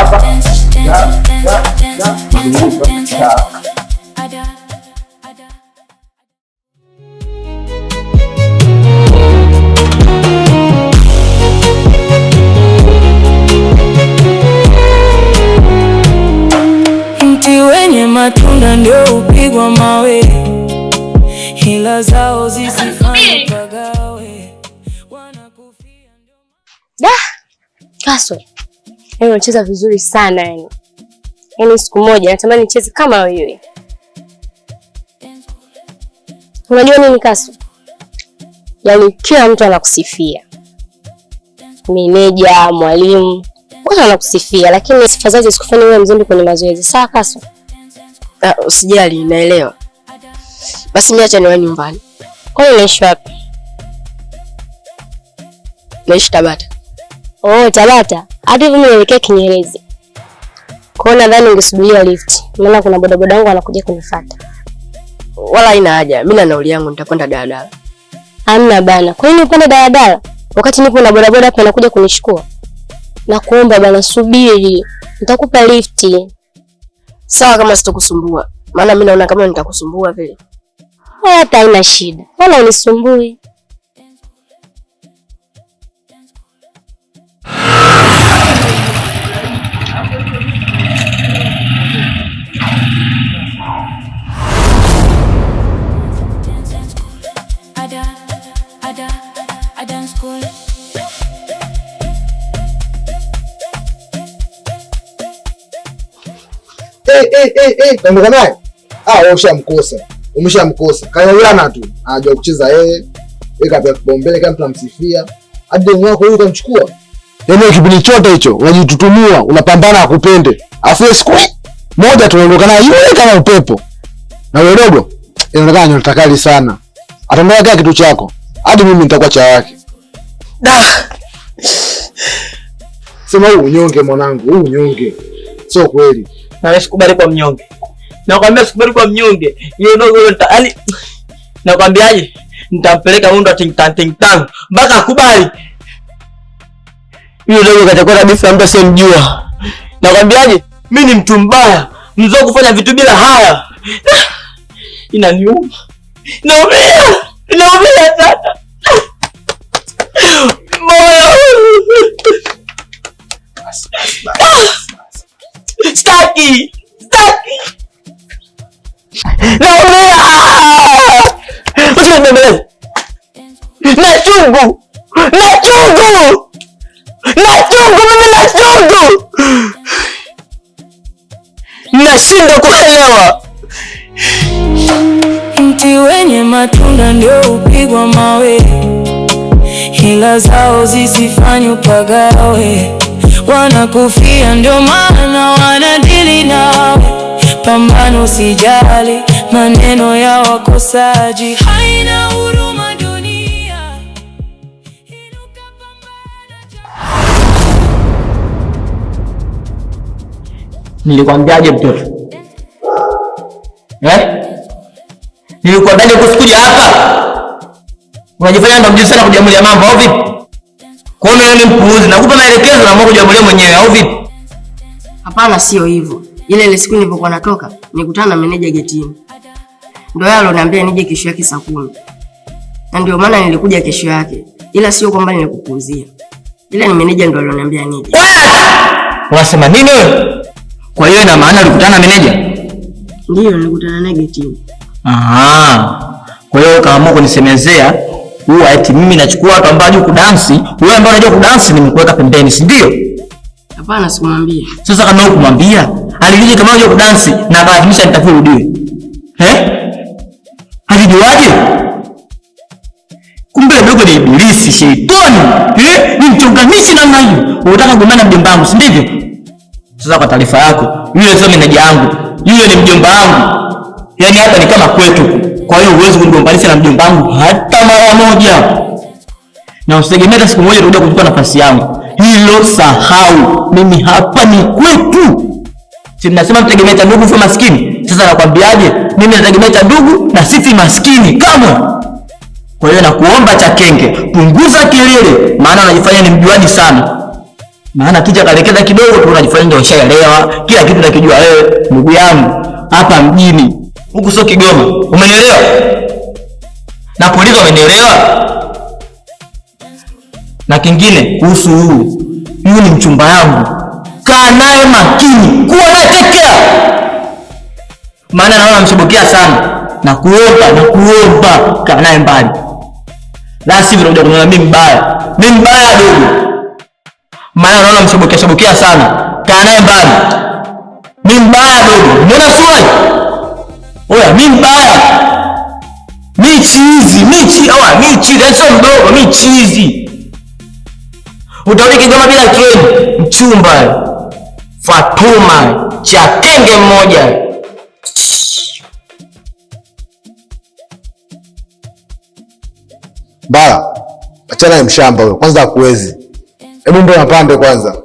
Hapa. Mti wenye matunda ndio upigwa mawe, hila zao zisifanye pagawe. Da! Kaso. Wewe unacheza vizuri sana yani. Yaani siku moja natamani nicheze kama wewe. Unajua nini Kaso? Yaani kila mtu anakusifia. Meneja, mwalimu, wote wanakusifia, lakini sifa zake zikufanya wewe mzembe kwenye mazoezi. Sawa Kaso? Usijali, naelewa. Basi mimi acha niwe nyumbani. Kwa nini unaishi wapi? Naishi Tabata. Oh, Tabata. Hadi hivi mimi naelekea Kinyerezi. Kwa hiyo nadhani ungesubiria lift. Maana kuna bodaboda wangu anakuja kunifuata. Wala haina haja. Mimi na nauli yangu nitapanda daladala. Hamna bana. Kwa nini upande daladala? Wakati nipo na bodaboda hapa anakuja kunishukua. Nakuomba bana, subiri. Nitakupa lifti. Sawa kama sitokusumbua. Maana mimi naona kama nitakusumbua vile. Hata haina shida. Wala unisumbui. Naondoka naye? Wewe ushamkosa. Umeshamkosa. Kaelewana tu. Anajua kucheza yeye. Weka pia kibombele kama tunamsifia. Hadi wako yule utamchukua. Yaani kipindi chote hicho unajitutumua, unapambana akupende. Afu siku moja tunaondoka naye yule kama upepo. Na wewe dogo, inaonekana nyota kali sana. Atamweka kila kitu chako. Hadi mimi nitakuwa cha wake. Sema huu unyonge mwanangu, huu unyonge. Sio kweli. Na sikubali kwa mnyonge. Nakwambia sikubali kwa mnyonge. Yeye dogo yani nakwambiaje? Nitampeleka mundo ting tang mpaka akubali. Yule dogo katakuwa kabisa mtu asiyemjua. Nakwambiaje? Mimi ni mtu mbaya, mzee kufanya vitu bila haya. Inaniuma. Naumia sana. Moyo. Staki. Naumia. Usimbembeleze. Na chungu. Nashindwa kuelewa. Mti wenye matunda ndio upigwa mawe, hila zao zisifanye pagawe. Wanakufia ndio maana wanadili nawe. Pambano, usijali maneno ya wakosaji. Haina huruma dunia. Inuka pambana. Nilikwambiaje mtoto? Nilikwambiaje kusikuja hapa? Unajifanya ndo mjinga sana kujamulia mambo au vipi? Kwa hiyo ni mpuuzi, nakupa maelekezo na Mungu jamulia mwenyewe au vipi? Hapana, sio hivyo. Ile siku nilipokuwa natoka, nikutana na meneja getini. Ndio yeye aloniambia nije kesho yake saa 10. Na ndio maana nilikuja kesho yake. Ila sio kwamba nilikupuuzia. Ila ni meneja ndio aloniambia nije. Unasema nini wewe? Kwa hiyo ina maana ulikutana na meneja? Ndio, nilikutana naye getini. Kwa hiyo ukaamua kunisemezea huwa eti mimi nachukua watu ambao wanajua kudansi, wewe ambaye unajua kudansi nimekuweka pembeni, si ndio? Hapana, sikumwambia. Sasa kama hukumwambia, alilije kama unajua kudansi na akalazimisha nitakurudiwe? Alijuaje? Kumbe dogo ni ibilisi, sheitani. Ni mchonganishi namna hiyo. Unataka kugombana mjomba wangu, si ndivyo? Sasa kwa taarifa yako, yule sio meneja yangu. Yule ni mjomba wangu. Yaani hapa ni kama kwetu. Kwa hiyo huwezi kunigombanisha na mjomba wangu hata mara moja. Na usitegemea siku moja utakuja kuchukua nafasi yangu. Hilo sahau. Mimi hapa ni kwetu. Si mnasema mtegemea cha ndugu kwa maskini. Sasa nakwambiaje? Mimi nategemea cha ndugu na sisi maskini kama. Kwa hiyo nakuomba cha kenge, punguza kelele, maana unajifanya ni mjuaji sana. Maana Ticha kalekeza kidogo tu unajifanya ndio ushaelewa. Kila kitu unakijua wewe, ndugu yangu. Hapa mjini. Huku sio Kigoma. Umenielewa? Na polisi wamenielewa? Na kingine kuhusu huyu ni mchumba yangu. Kaa naye makini, kuwa naye take care. Maana naona mshobokia sana. Na kuomba kaa naye mbali. La sivyo unakuja kuniona mimi mbaya. Mimi mbaya dogo. Maana naona mshobokia sana. Kaa naye mbali. Mimi mbaya dogo. Unaona swali? Oya, mimi mbaya. Michi, sio mdogo, michizi. Utaona Kigoma bila treni, mchumba. Fatuma, cha kenge mmoja. Bala, achana na mshamba huyo. Kwanza hakuwezi. Hebu ndo napande kwanza.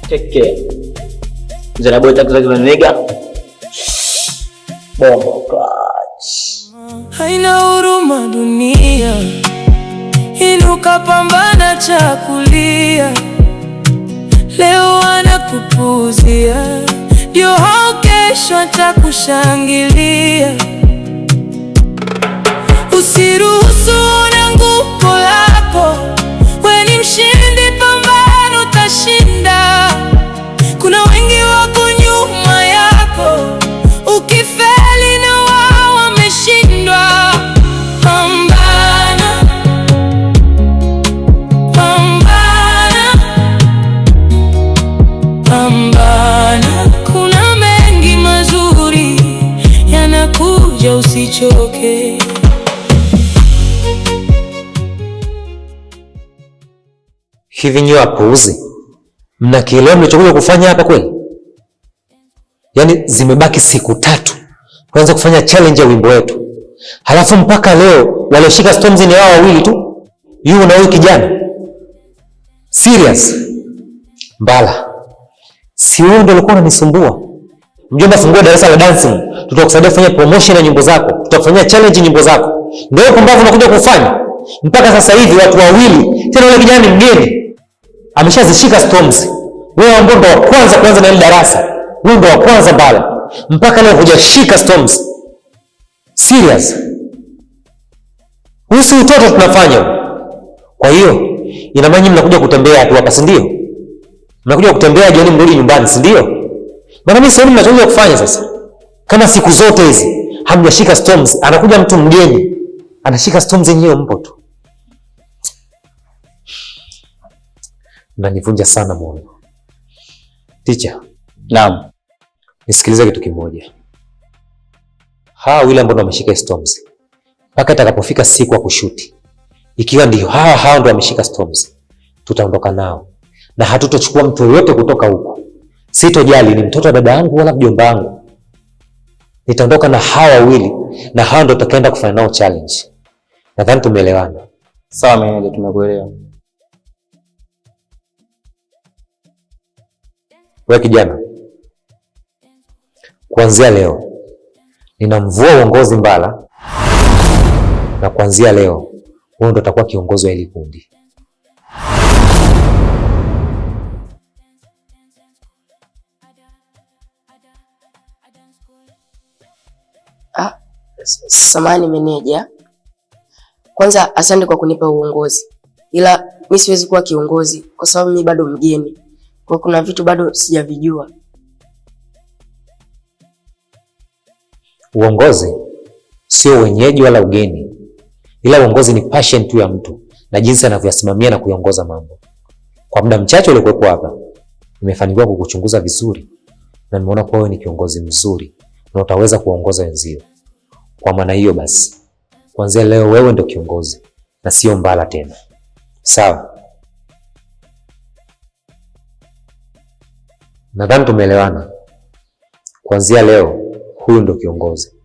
Take care. Zana boy takuza kwa nega. Bombo clutch. Haina huruma dunia, inuka pambana chakulia. Leo anakupuzia, ndio hao kesho atakushangilia. Usiruhusu na nguvu lako, wewe ni mshindi, pambano utashinda. Kuna wengi wako nyuma yako, ukifeli na wao wameshindwa. Pambana, kuna mengi mazuri yanakuja, usichoke. Hivi nyoa wapuuzi, mnakielewa mlichokuja kufanya hapa kweli? Yaani zimebaki siku 3 kuanza kufanya challenge ya wimbo wetu, halafu mpaka leo walioshika Storms ni wao wawili tu, yu na huyu kijana. Serious? Mbala, si wewe ndio ulikuwa unanisumbua? Mjomba, fungua darasa la dancing, tutakusaidia kufanya promotion ya nyimbo zako, tutakufanyia challenge nyimbo zako. Ndio pumbavu unakuja kufanya. Mpaka sasa hivi watu wawili, tena yule kijana ni mgeni, ameshazishika Storms. Wewe ambao ndo wa kwanza kuanza na ile darasa, wewe ndo wa kwanza Mbala, mpaka leo hujashika Storms. Serious? Husu utoto tunafanya. Kwa hiyo ina maana mnakuja kutembea tu hapa, si ndio? Mnakuja kutembea jioni mrudi nyumbani, si ndio? Maana mimi sioni mnachokuja kufanya sasa. Kama siku zote hizi hamjashika Storms, anakuja mtu mgeni anashika Storms yenyewe mpo tu. Mnanivunja sana moyo. Teacher. Naam. Nisikilize kitu kimoja. Hawa wile ambao wameshika Storms, mpaka itakapofika siku ya kushuti, ikiwa ndio hawa ndio wameshika Storms, tutaondoka nao na hatutochukua mtu yoyote kutoka huko. Sitojali ni mtoto wa dada yangu wala mjomba wangu. Nitaondoka na hawa wawili na hawa ndio tutakaenda kufanya nao challenge. Nadhani tumeelewana. Sawa meneja, tumekuelewa. Wewe kijana, kuanzia leo ninamvua uongozi Mbala, na kuanzia leo wewe ndo utakuwa kiongozi wa hili kundi. Samahani meneja. Kwanza asante kwa kunipa uongozi. Ila mimi siwezi kuwa kiongozi kwa sababu mimi bado mgeni. Kwa kuna vitu bado sijavijua. Uongozi sio wenyeji wala ugeni. Ila uongozi ni passion tu ya mtu na jinsi anavyosimamia na kuiongoza mambo. Kwa muda mchache uliokuwa hapa, nimefanikiwa kukuchunguza vizuri na nimeona kwa wewe ni kiongozi mzuri na utaweza kuongoza wenzio. Kwa maana hiyo basi, kuanzia leo wewe ndio kiongozi na sio Mbala tena. Sawa? Nadhani tumeelewana. Kuanzia leo huyu ndo kiongozi.